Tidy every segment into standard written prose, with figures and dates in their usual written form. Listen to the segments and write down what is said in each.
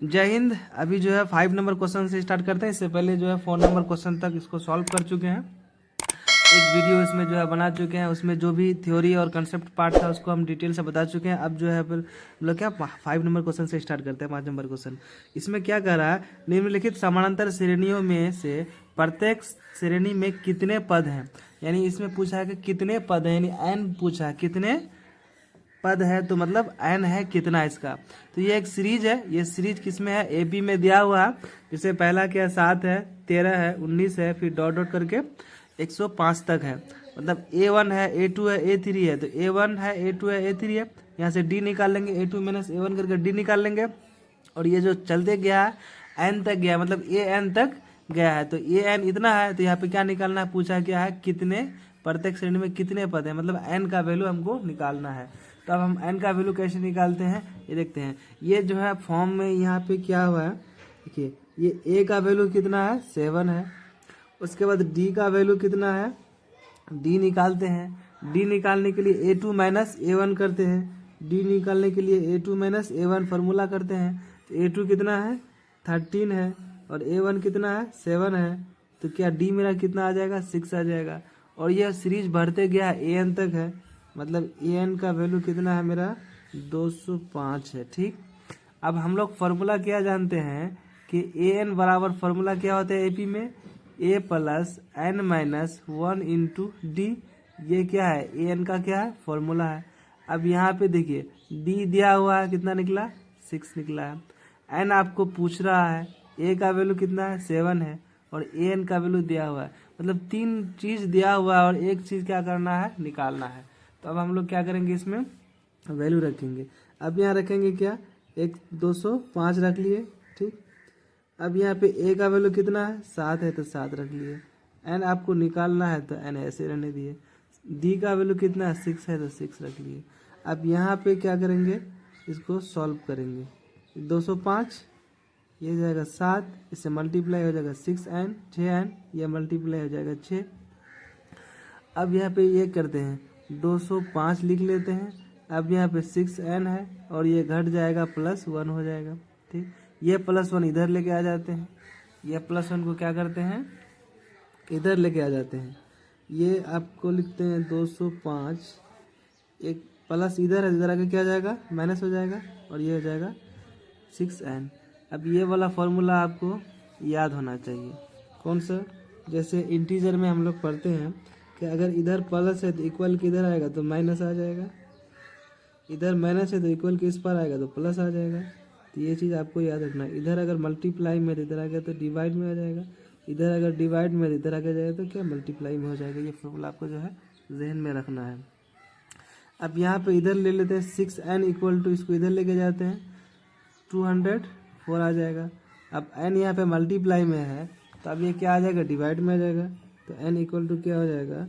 जय हिंद। अभी जो है 5 नंबर क्वेश्चन से स्टार्ट करते हैं। इससे पहले जो है 4 नंबर क्वेश्चन तक इसको सॉल्व कर चुके हैं। एक वीडियो इसमें जो है बना चुके हैं, उसमें जो भी थ्योरी और कंसेप्ट पार्ट था उसको हम डिटेल से बता चुके हैं। अब जो है फिर मतलब क्या 5 नंबर क्वेश्चन से स्टार्ट करते हैं। 5 नंबर क्वेश्चन इसमें क्या कह रहा है, निम्नलिखित समानांतर श्रेणियों में से प्रत्येक श्रेणी में कितने पद हैं। यानी इसमें पूछा है कि कितने पद हैं, यानी n पूछा है कितने पद है, तो मतलब n है कितना इसका। तो ये एक सीरीज है, ये सीरीज किसमें है, एबी में दिया हुआ है। जैसे पहला क्या 7 है, 13 है, 19 है, फिर डॉट डॉट करके 105 तक है। मतलब A1 है, A2 है, A3 है। तो A1 है, A2 है, A3 है। यहाँ से D निकाल लेंगे, A2 माइनस A1 करके D निकाल लेंगे। और ये जो चलते गया है n तक गया है, मतलब AN तक गया है। तो AN इतना है, तो यहाँ पे क्या निकालना है, पूछा क्या है कितने प्रत्येक श्रेणी में कितने पद है, मतलब n का वैल्यू हमको निकालना है। तो अब हम n का वैल्यू कैसे निकालते हैं ये देखते हैं। ये जो है फॉर्म में यहाँ पे क्या हुआ है, देखिए ये a का वैल्यू कितना है 7 है। उसके बाद d का वैल्यू कितना है, d निकालते हैं। d निकालने के लिए A2 माइनस A1 करते हैं। d निकालने के लिए A2 माइनस A1 फार्मूला करते हैं। तो A2 कितना है 13 है और A1 कितना है 7 है। तो क्या d मेरा कितना आ जाएगा 6 आ जाएगा। और यह सीरीज बढ़ते गया AN तक है, मतलब AN का वैल्यू कितना है मेरा 205 है। ठीक, अब हम लोग फार्मूला क्या जानते हैं कि AN बराबर फार्मूला क्या होता है AP में, A plus n minus 1 into D. ये क्या है AN का क्या है फॉर्मूला है। अब यहाँ पे देखिए D दिया हुआ है, कितना निकला 6 निकला है। n आपको पूछ रहा है, A का वैल्यू कितना है 7 है और AN का वैल्यू दिया हुआ है। मतलब 3 चीज़ दिया हुआ है और एक चीज़ क्या करना है निकालना है। तो अब हम लोग क्या करेंगे, इसमें वैल्यू रखेंगे। अब यहाँ रखेंगे क्या, 205 रख लिए। ठीक, अब यहाँ पे A का वैल्यू कितना है 7 है, तो 7 रख लिए। n आपको निकालना है तो n ऐसे रहने दिए। D का वैल्यू कितना है 6 है, तो 6 रख लिए। अब यहाँ पे क्या करेंगे, इसको सॉल्व करेंगे। 205 ये जाएगा 7, इससे मल्टीप्लाई हो जाएगा 6n 6n, ये मल्टीप्लाई हो जाएगा 6। अब यहाँ पे ये करते हैं 205 लिख लेते हैं। अब यहाँ पे 6n है और ये घट जाएगा +1 हो जाएगा। ठीक, ये +1 इधर लेके आ जाते हैं। ये +1 को क्या करते हैं इधर लेके आ जाते हैं। ये आपको लिखते हैं 205, एक प्लस इधर है, इधर आके क्या जाएगा माइनस हो जाएगा और ये हो जाएगा 6n। अब ये वाला फॉर्मूला आपको याद होना चाहिए। कौन सा, जैसे इंटीजर में हम लोग पढ़ते हैं कि अगर इधर प्लस है तो इक्वल के इधर आएगा तो माइनस आ जाएगा, इधर माइनस है तो इक्वल के इस पर आएगा तो प्लस आ जाएगा। तो ये चीज़ आपको याद रखना है। इधर अगर मल्टीप्लाई में तो इधर आ गया तो डिवाइड में आ जाएगा, इधर अगर डिवाइड में तो इधर आ जाएगा तो क्या मल्टीप्लाई में हो जाएगा। ये फॉर्मूला आपको जो है जहन में रखना है। अब यहाँ पे इधर ले लेते हैं 6n इक्वल टू, इसको इधर लेके जाते हैं 204 आ जाएगा। अब n यहाँ पे मल्टीप्लाई में है तो अब ये क्या आ जाएगा डिवाइड में आ जाएगा। तो n इक्वल टू क्या हो जाएगा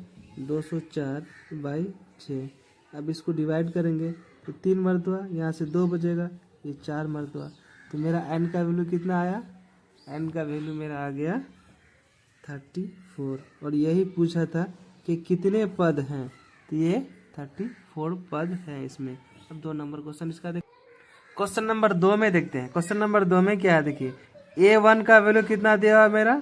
204/6। अब इसको डिवाइड करेंगे तो 3 मरतबा, यहाँ से 2 बचेगा, ये 4 मरतबा। तो मेरा n का वैल्यू कितना आया, n का वैल्यू मेरा आ गया 34। और यही पूछा था कि कितने पद हैं, तो ये 34 पद हैं इसमें। अब 2 नंबर क्वेश्चन इसका देख, क्वेश्चन नंबर 2 में देखते हैं। क्वेश्चन नंबर 2 में क्या है, देखिए A1 का वैल्यू कितना दिया हुआ मेरा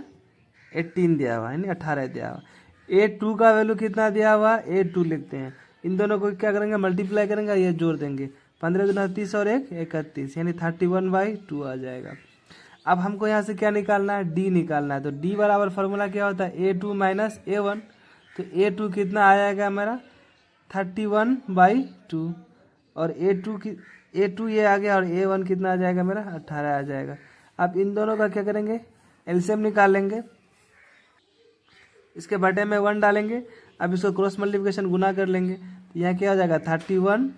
18 दिया हुआ है, नहीं 18 दिया हुआ। A2 का वैल्यू कितना दिया हुआ A2 लिखते हैं। इन दोनों को क्या करेंगे मल्टीप्लाई करेंगे, ये जोड़ देंगे 15 दूना 30 और 1 31, यानी 31/2 आ जाएगा। अब हमको यहाँ से क्या निकालना है, D निकालना है। तो D बराबर फार्मूला क्या होता है A2 माइनस A1। तो A2 कितना आ जाएगा मेरा 31/2 और A2 ये आ गया और A1 कितना आ जाएगा मेरा 18 आ जाएगा। अब इन दोनों का क्या करेंगे एलसीएम निकाल लेंगे, इसके बटे में 1 डालेंगे। अब इसको क्रॉस मल्टीप्लिकेशन गुना कर लेंगे तो यहाँ क्या हो जाएगा 31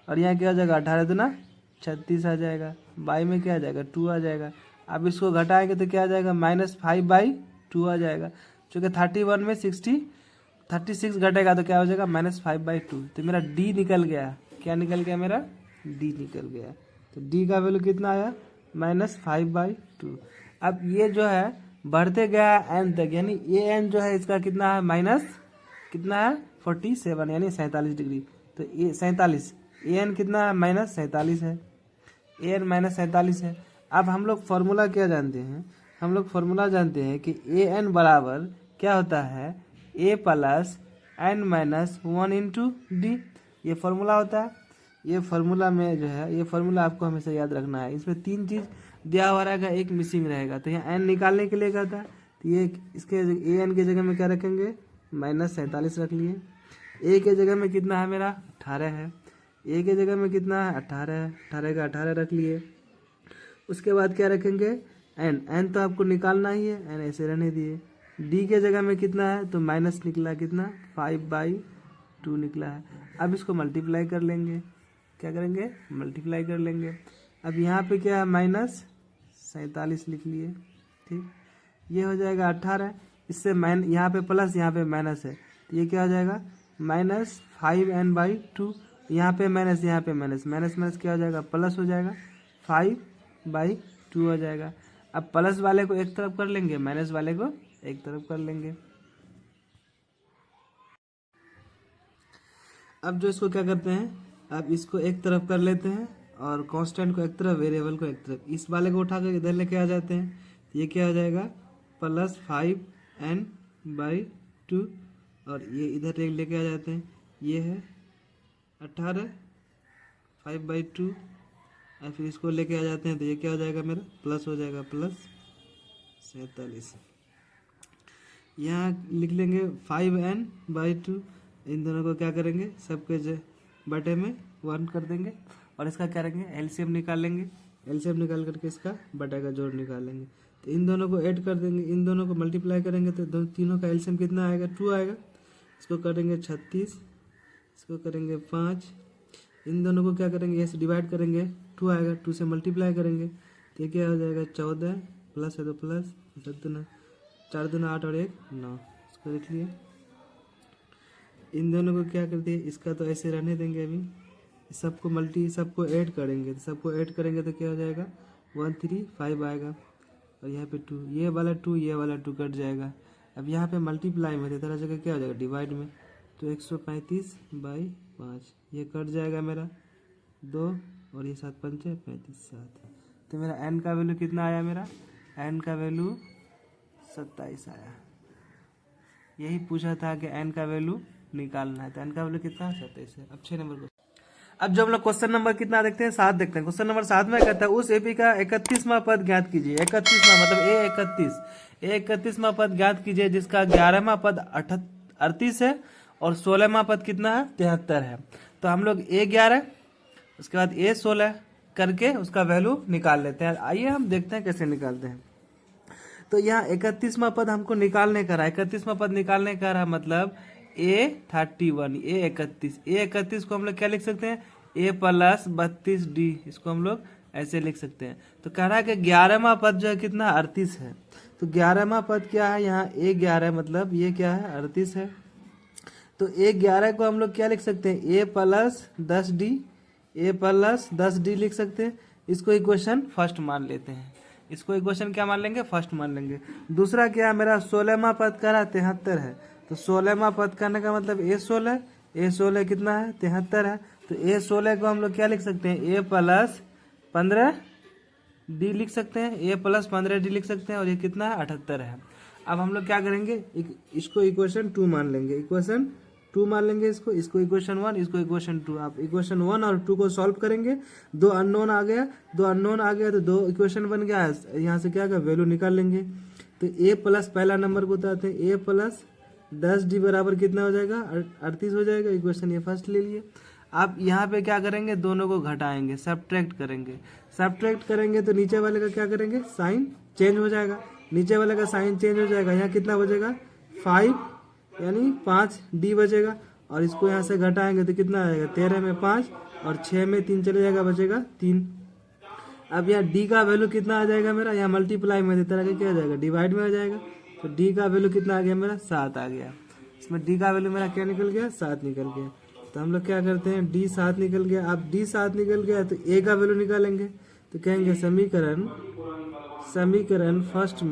और यहाँ क्या हो जाएगा 18 दूना 36 आ जाएगा। बाई में क्या आ जाएगा 2 आ जाएगा। अब इसको घटाएंगे तो क्या आ जाएगा -5/2 आ जाएगा। चूँकि 31 में 36 घटेगा तो क्या हो जाएगा -5/2। तो मेरा D निकल गया, क्या निकल गया मेरा D निकल गया। तो D का वैल्यू कितना आया -5/2। अब ये जो है बढ़ते गया n तक, यानी AN जो है इसका कितना है माइनस कितना है 47, यानी 47 डिग्री। तो ये 47 AN कितना है -47 है, AN -47 है। अब हम लोग फॉर्मूला क्या जानते हैं, हम लोग फॉर्मूला जानते हैं कि ए एन बराबर क्या होता है, A plus N minus 1 into D, ये फॉर्मूला होता है। ये फार्मूला में जो है, ये फार्मूला आपको हमेशा याद रखना है। इसमें 3 चीज़ दिया हुआ रहेगा, एक मिसिंग रहेगा, तो यहाँ एन निकालने के लिए कहता है, तो ये इसके ए एन की जगह में क्या रखेंगे, -47 रख लिए। ए के जगह में कितना है मेरा 18 है, ए के जगह में कितना है 18 है, 18 का 18 रख लिए। उसके बाद क्या रखेंगे, एन, एन तो आपको निकालना ही है, एन ऐसे रहने दिए। डी के जगह में कितना है, तो माइनस निकला, कितना 5/2 निकला है। अब इसको मल्टीप्लाई कर लेंगे, क्या करेंगे, मल्टीप्लाई कर लेंगे। अब यहाँ पे क्या है, -47 लिख लिए, ठीक। ये हो जाएगा 18, इससे यहाँ पे प्लस यहाँ पे माइनस है, तो ये क्या हो जाएगा -5n/2, यहाँ पे माइनस, यहाँ पे माइनस, माइनस माइनस क्या हो जाएगा, प्लस हो जाएगा, 5/2 हो जाएगा। अब प्लस वाले को एक तरफ कर लेंगे, माइनस वाले को एक तरफ कर लेंगे। अब जो इसको क्या करते हैं, अब इसको एक तरफ कर लेते हैं और कांस्टेंट को एक तरफ, वेरिएबल को एक तरफ, इस वाले को उठा कर इधर लेके आ जाते हैं, तो ये क्या हो जाएगा +5n/2, और ये इधर लेके आ जाते हैं, ये है 18, 5/2, और फिर इसको लेके आ जाते हैं, तो ये क्या हो जाएगा मेरा, प्लस हो जाएगा, +47। यहाँ लिख लेंगे 5n/2, इन दोनों को क्या करेंगे, सबके बटे में 1 कर देंगे, और इसका क्या करेंगे, एलसीएम निकाल लेंगे, एलसीएम निकाल करके इसका बटा का जोड़ निकालेंगे। तो इन दोनों को ऐड कर देंगे, इन दोनों को मल्टीप्लाई करेंगे, तो तीनों का एलसीएम कितना आएगा, 2 आएगा। इसको करेंगे 36, इसको करेंगे 5, इन दोनों को क्या करेंगे, ऐसे डिवाइड करेंगे, 2 आएगा, 2 से मल्टीप्लाई करेंगे, तो ये क्या हो जाएगा 14, प्लस है तो प्लस, 4 दूना 8 और 1 9, इसको लिख लिए। इन दोनों को क्या कर दिए, इसका तो ऐसे रहने देंगे, अभी सबको ऐड करेंगे, तो सबको ऐड करेंगे तो क्या हो जाएगा 135 आएगा, और यहाँ पे 2, ये वाला 2 ये वाला 2 कट जाएगा। अब यहाँ पे मल्टीप्लाई में तरह जगह क्या हो जाएगा, डिवाइड में, तो 135/5 ये कट जाएगा मेरा 2, और ये 7 5 35 7, तो मेरा एन का वैल्यू कितना आया, मेरा एन का वैल्यू 27 आया। यही पूछा था कि एन का वैल्यू निकालना है, तो एन का वैल्यू कितना है 27 है। अब 6 नंबर को, अब जब हम लोग क्वेश्चन नंबर कितना देखते हैं, 7 देखते हैं। क्वेश्चन नंबर 7 में कहता है उस एपी का 31वां पद ज्ञात कीजिए। 31वां मतलब A31वां पद ज्ञात कीजिए जिसका 11वां पद 38 है और 16वां पद कितना है 73 है। तो हम लोग A11 उसके बाद A16 करके उसका वैल्यू निकाल लेते हैं। आइए हम देखते हैं कैसे निकालते हैं। तो यहाँ 31वां पद हमको निकालने का रहा है। 31वां पद निकालने का रहा मतलब A31 A31 को हम लोग क्या लिख सकते हैं, A + 32D, इसको हम लोग ऐसे लिख सकते हैं। तो कह रहा है कि 11वां पद जो है कितना 38 है। तो 11वां पद क्या है, यहाँ A11 मतलब ये क्या है 38 है। तो A11 को हम लोग क्या लिख सकते हैं, A + 10D लिख सकते हैं। इसको इक्वेशन फर्स्ट मान लेते हैं। इसको इक्वेशन क्या मान लेंगे, फर्स्ट मान लेंगे। दूसरा क्या है मेरा 16वां पद का रहा 73 है। तो 16वां पद करने का मतलब A16 कितना है 73 है। तो A16 को हम लोग क्या लिख सकते हैं, A + 15D लिख सकते हैं, A + 15D लिख सकते हैं। और ये कितना है 78 है। अब हम लोग क्या करेंगे, इसको इक्वेशन 2 मान लेंगे, इक्वेशन 2 मान लेंगे इसको इक्वेशन 1, इसको इक्वेशन 2। आप इक्वेशन 1 और 2 को सॉल्व करेंगे, 2 अननोन आ गया तो 2 इक्वेशन बन गया। यहाँ से क्या वैल्यू निकाल लेंगे। तो A + पहला नंबर को उतारते हैं, A + 10D बराबर कितना हो जाएगा 38 हो जाएगा। इक्वेशन ये फर्स्ट ले लिए। आप यहाँ पे क्या करेंगे, दोनों को घटाएंगे, सब्ट्रैक्ट करेंगे तो नीचे वाले का क्या करेंगे, साइन चेंज हो जाएगा। नीचे वाले का साइन चेंज हो जाएगा, यहाँ कितना बचेगा 5 यानी 5D बचेगा। और इसको यहाँ से घटाएंगे तो कितना आएगा 13 में 5 और 6 में 3 चले जाएगा, बचेगा 3। अब यहाँ D का वैल्यू कितना आ जाएगा मेरा, यहाँ मल्टीप्लाई में तरह का क्या आ जाएगा, डिवाइड में आ जाएगा। तो D का वैल्यू कितना आ गया मेरा 7 आ गया। इसमें D का वैल्यू मेरा क्या निकल गया 7 निकल गया। तो हम लोग क्या करते हैं, D 7 निकल गया। अब D 7 निकल गया तो A का वैल्यू निकालेंगे। तो कहेंगे समीकरण फर्स्ट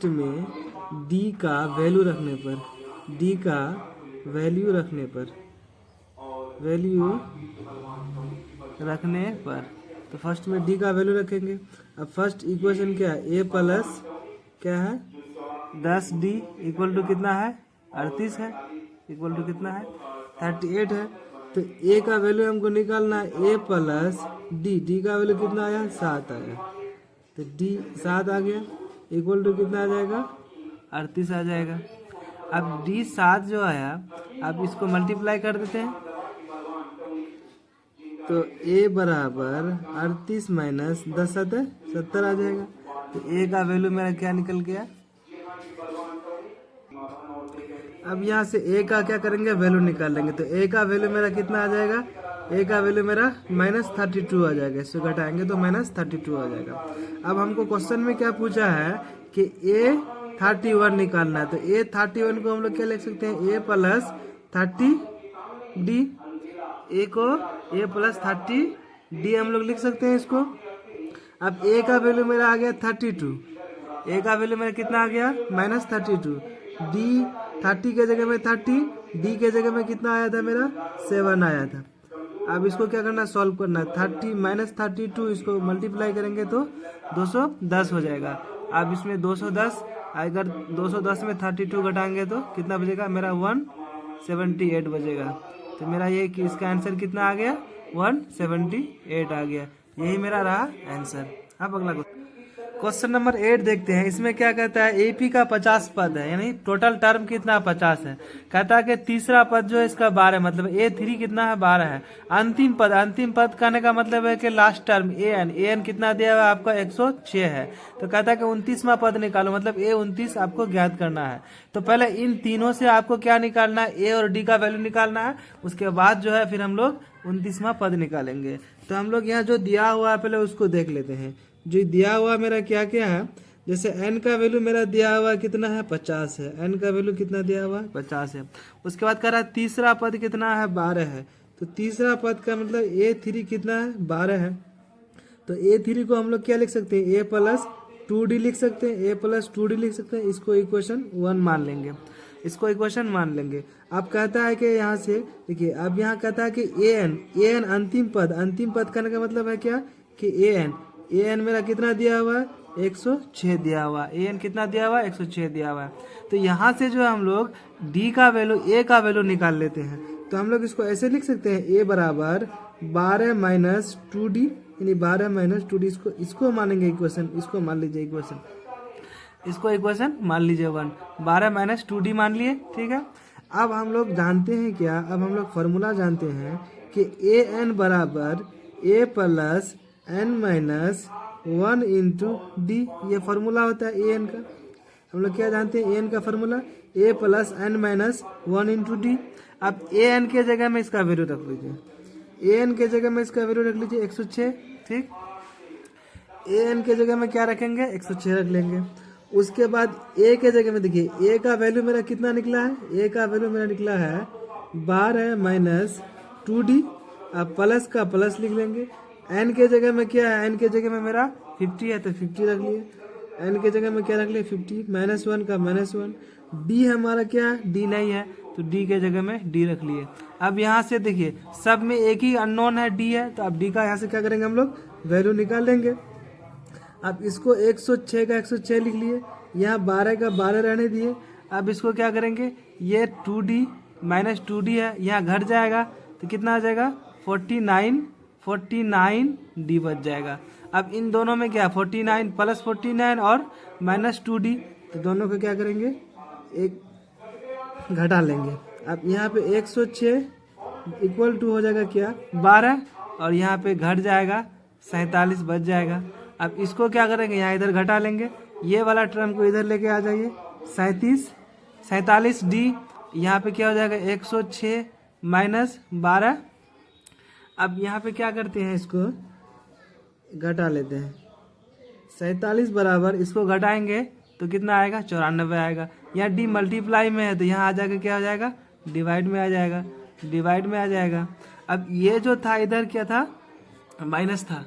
में D का वैल्यू रखने पर तो फर्स्ट में डी का वैल्यू रखेंगे। अब फर्स्ट इक्वेशन क्या है, ए प्लस क्या है 10d इक्वल टू कितना है 38 है, इक्वल टू कितना है 38 है। तो ए का वैल्यू हमको निकालना है ए प्लस डी का वैल्यू कितना आया 7 आया, तो डी 7 आ गया इक्वल टू कितना आ जाएगा 38 आ जाएगा। अब डी 7 जो आया अब इसको मल्टीप्लाई कर देते हैं, तो a बराबर 38 माइनस 10 70 आ जाएगा। तो a का वैल्यू मेरा क्या निकल गया। अब यहाँ से a का क्या करेंगे वैल्यू निकाल लेंगे, तो a का वैल्यू मेरा कितना आ जाएगा, a का वैल्यू मेरा -32 आ जाएगा, इससे घटाएंगे तो -32 आ जाएगा। अब हमको क्वेश्चन में क्या पूछा है कि a 31 निकालना है, तो a 31 को हम लोग क्या लिख सकते हैं a प्लस 30d, a को a प्लस 30d हम लोग लिख सकते हैं इसको। अब a का वैल्यू मेरा आ गया 32, a का वैल्यू मेरा कितना आ गया -32, d 30 के जगह में 30, d के जगह में कितना आया था मेरा 7 आया था। अब इसको क्या करना सॉल्व करना है, 30 -32 इसको मल्टीप्लाई करेंगे तो 210 हो जाएगा। अब इसमें 210 अगर 210 में 32 घटाएंगे तो कितना बचेगा मेरा 178 बचेगा। तो मेरा ये कि इसका आंसर कितना आ गया 178 आ गया, यही मेरा रहा आंसर। अब अगला क्वेश्चन नंबर 8 देखते हैं। इसमें क्या कहता है एपी का 50 पद है, यानी टोटल टर्म कितना 50 है। कहता है कि तीसरा पद जो है इसका 12 मतलब A3 कितना है 12 है। अंतिम पद कहने का मतलब है कि लास्ट टर्म an कितना दिया हुआ है आपका 106 है। तो कहता है कि 29वां पद निकालो, मतलब A29 आपको ज्ञात करना है। तो पहले इन तीनों से आपको क्या निकालना है, A और D का वैल्यू निकालना है, उसके बाद जो है फिर हम लोग 29वां पद निकालेंगे। तो हम लोग यहाँ जो दिया हुआ है पहले उसको देख लेते हैं। जो दिया हुआ मेरा क्या क्या है, जैसे n का वैल्यू मेरा दिया हुआ कितना है 50 है, n का वैल्यू कितना दिया हुआ है 50 है। उसके बाद कह रहा है तीसरा पद कितना है 12 है, तो तीसरा पद का मतलब A3 कितना है 12 है। तो A3 को हम लोग क्या लिख सकते हैं a प्लस 2d लिख सकते हैं, a प्लस 2d लिख सकते हैं, इसको इक्वेशन 1 मान लेंगे, इसको इक्वेशन मान लेंगे। अब कहता है कि यहाँ से देखिए, अब यहाँ कहता है कि an अंतिम पद करने का मतलब है क्या कि an मेरा कितना दिया हुआ है 106 दिया हुआ है, an कितना दिया हुआ है 106 दिया हुआ है। तो यहाँ से जो है हम लोग d का वैल्यू a का वैल्यू निकाल लेते हैं। तो हम लोग इसको ऐसे लिख सकते हैं a बराबर 12 माइनस 2d, यानी 12 माइनस 2d, इसको मानेंगे इक्वेशन, इसको मान लीजिए इक्वेशन, इसको इक्वेशन मान लीजिए 1, 12 माइनस 2d मान लिए, ठीक है। अब हम लोग जानते हैं क्या, अब हम लोग फॉर्मूला जानते हैं कि an बराबर a plus n minus 1 into D, ये फॉर्मूला होता है an का। हम लोग क्या जानते हैं an का formula a plus n minus 1 into D. अब an के जगह में इसका वैल्यू रख लीजिए, an के जगह में इसका वैल्यू रख लीजिए 106, ठीक। an के जगह में क्या रखेंगे 106 रख लेंगे। उसके बाद a के जगह में देखिए a का वैल्यू मेरा कितना निकला है, a का वैल्यू मेरा निकला है 12 माइनस 2d। अब प्लस का प्लस लिख लेंगे। n के जगह में क्या है, n के जगह में मेरा 50 है तो 50 रख लिए, n के जगह में क्या रख लिए 50, -1 का -1। d हमारा क्या है, d नहीं है तो d के जगह में d रख लिए। अब यहाँ से देखिए सब में एक ही अननोन है d है, तो अब d का यहाँ से क्या करेंगे हम लोग वैल्यू निकाल लेंगे। अब इसको 106 का 106 लिख लिए, यहाँ 12 का 12 रहने दिए। अब इसको क्या करेंगे, ये 2d माइनस 2d है, यहाँ घट जाएगा तो कितना आ जाएगा 49d बच जाएगा। अब इन दोनों में क्या 49 प्लस 49 और माइनस 2d, तो दोनों को क्या करेंगे एक घटा लेंगे। अब यहाँ पे 106 इक्वल टू हो जाएगा क्या 12, और यहाँ पे घट जाएगा 47 बच जाएगा। अब इसको क्या करेंगे यहाँ इधर घटा लेंगे, ये वाला टर्म को इधर लेके आ जाइए 47d, यहाँ पे क्या हो जाएगा 106 माइनस 12। अब यहाँ पे क्या करते हैं इसको घटा लेते हैं, 47 बराबर इसको घटाएंगे तो कितना आएगा 94 आएगा। यहाँ d मल्टीप्लाई में है तो यहाँ आ जाएगा क्या हो जाएगा डिवाइड में आ जाएगा, डिवाइड में आ जाएगा। अब ये जो था इधर क्या था माइनस था,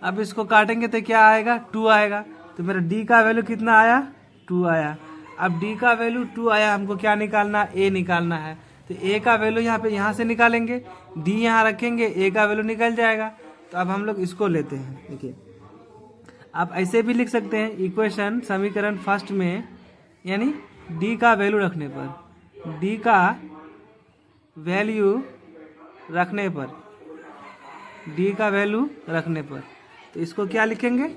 अब इसको काटेंगे तो क्या आएगा 2 आएगा। तो मेरा d का वैल्यू कितना आया 2 आया। अब d का वैल्यू 2 आया, हमको क्या निकालना a निकालना है। तो a का वैल्यू यहाँ पे यहाँ से निकालेंगे, d यहाँ रखेंगे, a का वैल्यू निकल जाएगा। तो अब हम लोग इसको लेते हैं। देखिए आप ऐसे भी लिख सकते हैं, इक्वेशन समीकरण फर्स्ट में यानी डी का वैल्यू रखने पर, डी का वैल्यू रखने पर, डी का वैल्यू रखने पर, तो इसको क्या लिखेंगे,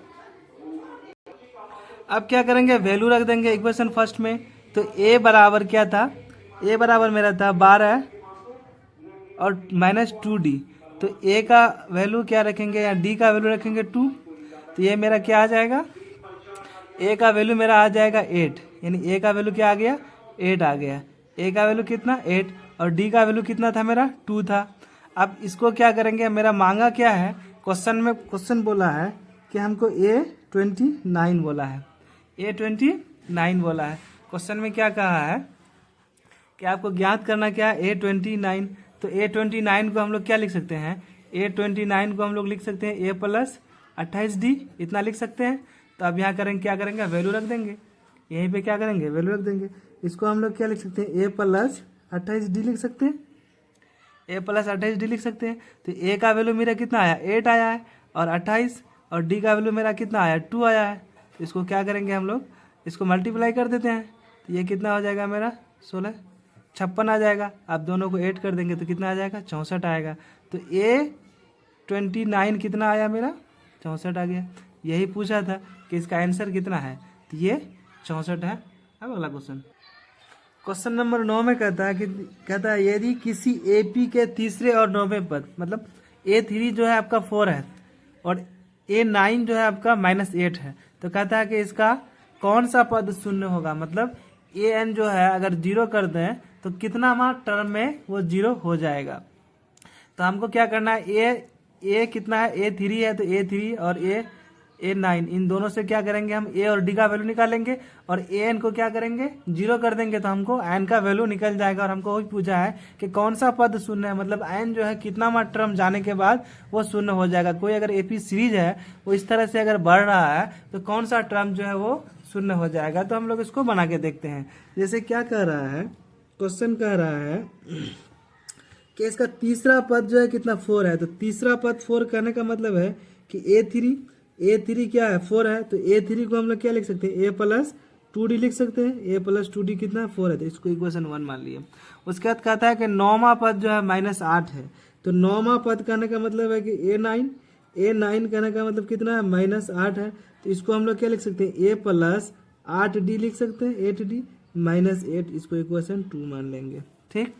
अब क्या करेंगे, वैल्यू रख देंगे इक्वेशन फर्स्ट में। तो ए बराबर क्या था, ए बराबर मेरा था 12 और माइनस 2d, तो ए का वैल्यू क्या रखेंगे या डी का वैल्यू रखेंगे 2, तो ये मेरा क्या आ जाएगा, ए का वैल्यू मेरा आ जाएगा 8, यानी ए का वैल्यू क्या आ गया, 8 आ गया। ए का वैल्यू कितना 8 और डी का वैल्यू कितना था मेरा 2 था। अब इसको क्या करेंगे, मेरा मांगा क्या है, क्वेश्चन में क्वेश्चन बोला है कि हमको A29 बोला है, A29 बोला है। क्वेश्चन में क्या कहा है कि आपको ज्ञात करना क्या है, A29। तो A29 को हम लोग क्या लिख सकते हैं, A29 को हम लोग लिख सकते हैं A प्लस 28D, इतना लिख सकते हैं। तो अब यहाँ करेंगे, क्या करेंगे, वैल्यू रख देंगे, यहीं पे क्या करेंगे, वैल्यू रख देंगे। इसको हम लोग क्या लिख सकते हैं, A प्लस 28D लिख सकते हैं, A प्लस 28D लिख सकते हैं। तो A का वैल्यू मेरा कितना आया, 8 आया है, और 28, और D का वैल्यू मेरा कितना आया, 2 आया है। तो इसको क्या करेंगे हम लोग, इसको मल्टीप्लाई कर देते हैं। तो ये कितना हो जाएगा मेरा 16, 56 आ जाएगा। आप दोनों को ऐड कर देंगे तो कितना आ जाएगा, 64 आएगा। तो A29 कितना आया मेरा, 64 आ गया। यही पूछा था कि इसका आंसर कितना है, तो ये 64 है। अब अगला क्वेश्चन, क्वेश्चन नंबर 9 में कहता है यदि किसी AP के तीसरे और 9वें पद, मतलब A3 जो है आपका 4 है और A9 जो है आपका -8 है, तो कहता है कि इसका कौन सा पद शून्य होगा, मतलब AN जो है अगर 0 कर दें तो कितना मार्क टर्म में वो 0 हो जाएगा। तो हमको क्या करना है, A कितना है, A3 है, तो A3 और A9 इन दोनों से क्या करेंगे, हम A और D का वैल्यू निकालेंगे और AN को क्या करेंगे, 0 कर देंगे, तो हमको N का वैल्यू निकल जाएगा। और हमको वही पूछा है कि कौन सा पद शून्य है, मतलब N जो है कितना मार्क टर्म जाने के बाद वो शून्य हो जाएगा। कोई अगर AP सीरीज है वो इस तरह से अगर बढ़ रहा है तो कौन सा टर्म जो है वो शून्य हो जाएगा। तो हम लोग इसको बना के देखते हैं। जैसे क्या कह रहा है, क्वेश्चन कह रहा है कि इसका तीसरा पद जो है कितना 4 है, तो तीसरा पद 4 कहने का मतलब है कि A3 क्या है, 4 है, तो A3 को हम लोग क्या लिख सकते हैं, A प्लस 2D लिख सकते हैं। A प्लस 2D कितना 4 है, तो इसको इक्वेशन 1 मान लिया। उसके बाद कहता है कि 9वां पद जो है -8 है, तो 9वां पद कहने का मतलब है कि A9 कहने का मतलब कितना है, -8 है, तो इसको हम लोग क्या लिख सकते हैं, A प्लस 8D लिख सकते हैं, 8D -8, इसको इक्वेशन 2 मान लेंगे। ठीक,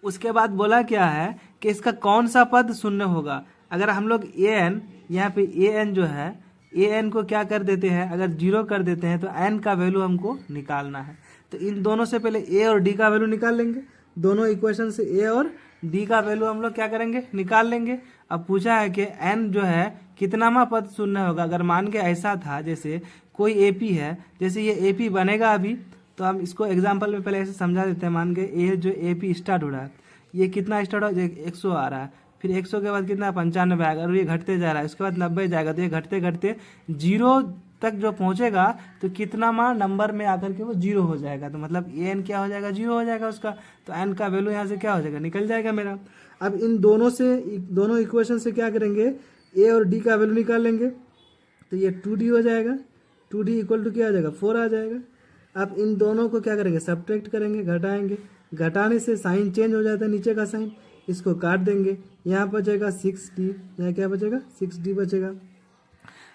उसके बाद बोला क्या है कि इसका कौन सा पद शून्य होगा। अगर हम लोग AN, यहाँ पे AN जो है, AN को क्या कर देते हैं, अगर 0 कर देते हैं तो N का वैल्यू हमको निकालना है। तो इन दोनों से पहले A और D का वैल्यू निकाल लेंगे, दोनों इक्वेशन से A और D का वैल्यू हम लोग क्या करेंगे, निकाल लेंगे। अब पूछा है कि N जो है कितनामा पद शून्य होगा। अगर मान के ऐसा था जैसे कोई AP है, जैसे ये AP बनेगा अभी, तो हम इसको एग्जाम्पल में पहले ऐसे समझा देते हैं। मान के ये जो AP स्टार्ट हो रहा है, ये कितना स्टार्ट हो, 100 आ रहा है, फिर 100 के बाद कितना 95 आएगा, और ये घटते जा रहा है, उसके बाद 90 जाएगा, तो ये घटते घटते 0 तक जो पहुंचेगा तो कितना माँ नंबर में आकर के वो 0 हो जाएगा। तो मतलब AN क्या हो जाएगा, 0 हो जाएगा उसका। तो N का वैल्यू यहाँ से क्या हो जाएगा, निकल जाएगा मेरा। अब इन दोनों इक्वेशन से क्या करेंगे, A और D का वैल्यू निकाल लेंगे, तो ये 2D हो जाएगा, 2D इक्वल टू क्या आ जाएगा, 4 आ जाएगा। अब इन दोनों को क्या करेंगे, सब्ट्रैक्ट करेंगे, घटाएंगे, घटाने से साइन चेंज हो जाता है नीचे का साइन, इसको काट देंगे, यहाँ बचेगा 6D, यहाँ क्या बचेगा 6D बचेगा।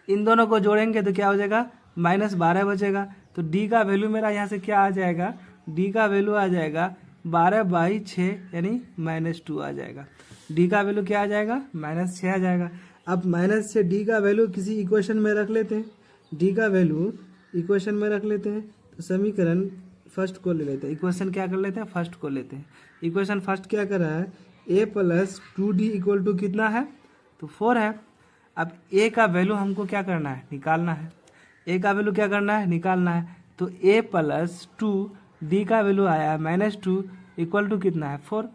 इन दोनों को जोड़ेंगे तो क्या हो जाएगा, -12 बचेगा। तो D का वैल्यू मेरा यहाँ से क्या आ जाएगा, D का वैल्यू आ जाएगा 12/6 यानी -2 आ जाएगा। D का वैल्यू क्या आ जाएगा, -6 आ जाएगा। अब -6 D का वैल्यू किसी इक्वेशन में रख लेते हैं, D का वैल्यू इक्वेशन में रख लेते हैं। तो समीकरण फर्स्ट को ले लेते हैं, इक्वेशन क्या कर लेते हैं, फर्स्ट को लेते हैं। इक्वेशन फर्स्ट क्या कर रहा है, A plus 2D equal to कितना है, तो 4 है। अब A का वैल्यू हमको क्या करना है, निकालना है। A का वैल्यू क्या करना है, निकालना है। तो A प्लस 2D का वैल्यू आया है -2 इक्वल टू कितना है, 4।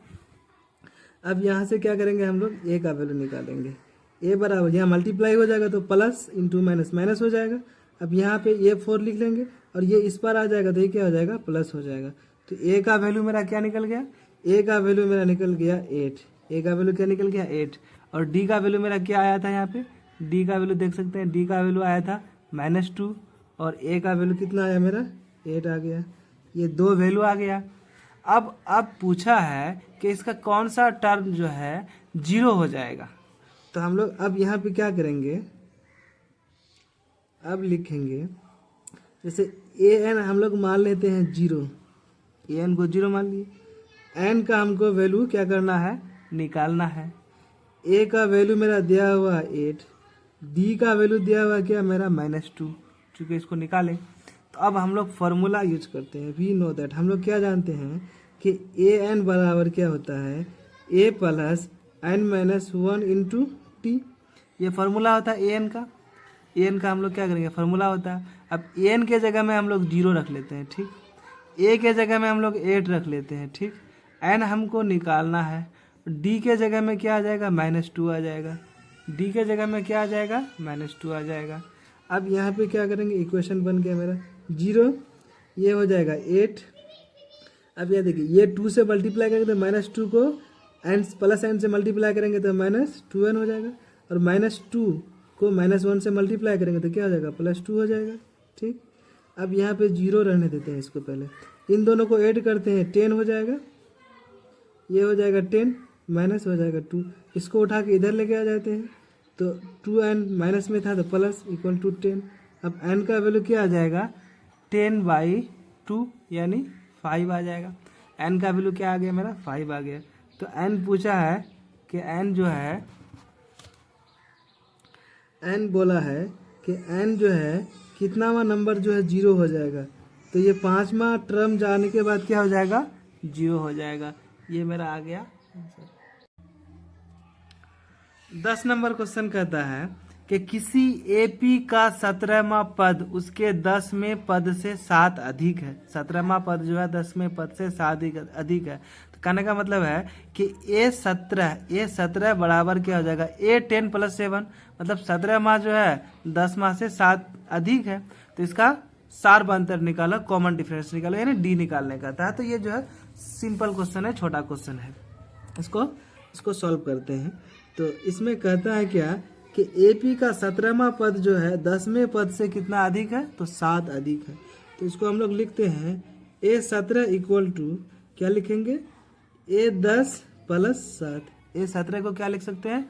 अब यहाँ से क्या करेंगे, हम लोग A का वैल्यू निकालेंगे। A बराबर यहाँ मल्टीप्लाई हो जाएगा तो प्लस इंटू माइनस माइनस हो जाएगा। अब यहाँ पे ये 4 लिख लेंगे और ये इस पर आ जाएगा तो ये क्या हो जाएगा, प्लस हो जाएगा। तो A का वैल्यू मेरा क्या निकल गया, A का वैल्यू मेरा निकल गया 8। A का वैल्यू क्या निकल गया, 8। और डी का वैल्यू मेरा क्या आया था यहाँ पे, डी का वैल्यू देख सकते हैं, डी का वैल्यू आया था -2 और ए का वैल्यू कितना आया मेरा 8 आ गया। ये 2 वैल्यू आ गया। अब पूछा है कि इसका कौन सा टर्म जो है 0 हो जाएगा। तो हम लोग अब यहाँ पे क्या करेंगे, अब लिखेंगे जैसे ए एन हम लोग मान लेते हैं 0, ए एन को 0 मान लिए, एन का हमको वैल्यू क्या करना है, निकालना है। ए का वैल्यू मेरा दिया हुआ 8, डी का वैल्यू दिया हुआ क्या मेरा -2, चूँकि इसको निकालें। तो अब हम लोग फार्मूला यूज करते हैं, वी नो दैट, हम लोग क्या जानते हैं कि ए एन बराबर क्या होता है, A plus N -1 into T, ये फार्मूला होता है ए एन का। ए एन का हम लोग क्या करेंगे, फार्मूला होता है। अब ए एन के जगह में हम लोग 0 रख लेते हैं, ठीक, ए के जगह में हम लोग 8 रख लेते हैं, ठीक, एन हमको निकालना है। डी के जगह में क्या आ जाएगा, -2 आ जाएगा, डी के जगह में क्या आ जाएगा, -2 आ जाएगा। अब यहाँ पे क्या करेंगे, इक्वेशन बन गया मेरा 0, ये हो जाएगा 8। अब यह देखिए, ये 2 से मल्टीप्लाई करेंगे तो -2 को एन प्लस एन से मल्टीप्लाई करेंगे तो -2n हो जाएगा, और -2 को -1 से मल्टीप्लाई करेंगे तो क्या हो जाएगा, +2 हो जाएगा, ठीक। अब यहाँ पे 0 रहने देते हैं इसको, पहले इन दोनों को ऐड करते हैं, 10 हो जाएगा, ये हो जाएगा 10 माइनस हो जाएगा 2, इसको उठा के इधर लेके आ जाते हैं, तो 2n माइनस में था तो प्लस इक्वल टू 10। अब n का वैल्यू क्या आ जाएगा, 10/2 यानी 5 आ जाएगा। n का वैल्यू क्या आ गया मेरा, 5 आ गया। तो n पूछा है कि n जो है, n बोला है कि n जो है कितनावा नंबर जो है 0 हो जाएगा, तो ये 5वां टर्म जाने के बाद क्या हो जाएगा, 0 हो जाएगा। ये मेरा आ गया। 10 नंबर क्वेश्चन कहता है कि किसी एपी का 17वां पद उसके 10वें पद से 7 अधिक है। 17वां पद जो है 10वें पद से 7 अधिक है। तो कहने का मतलब है कि A17 बराबर क्या हो जाएगा, A10 + 7, मतलब 17वां जो है 10वां से 7 अधिक है। तो इसका सार अंतर निकालो, कॉमन डिफरेंस निकालो, यानी डी निकालने का था। तो ये जो है सिंपल क्वेश्चन है, छोटा क्वेश्चन है। इसको सॉल्व करते हैं। तो इसमें कहता है क्या कि एपी का 17वां पद जो है 10वें पद से कितना अधिक है, तो 7 अधिक है। तो इसको हम लोग लिखते हैं A17 इक्वल टू क्या लिखेंगे, A10 + 7। A17 को क्या लिख सकते हैं,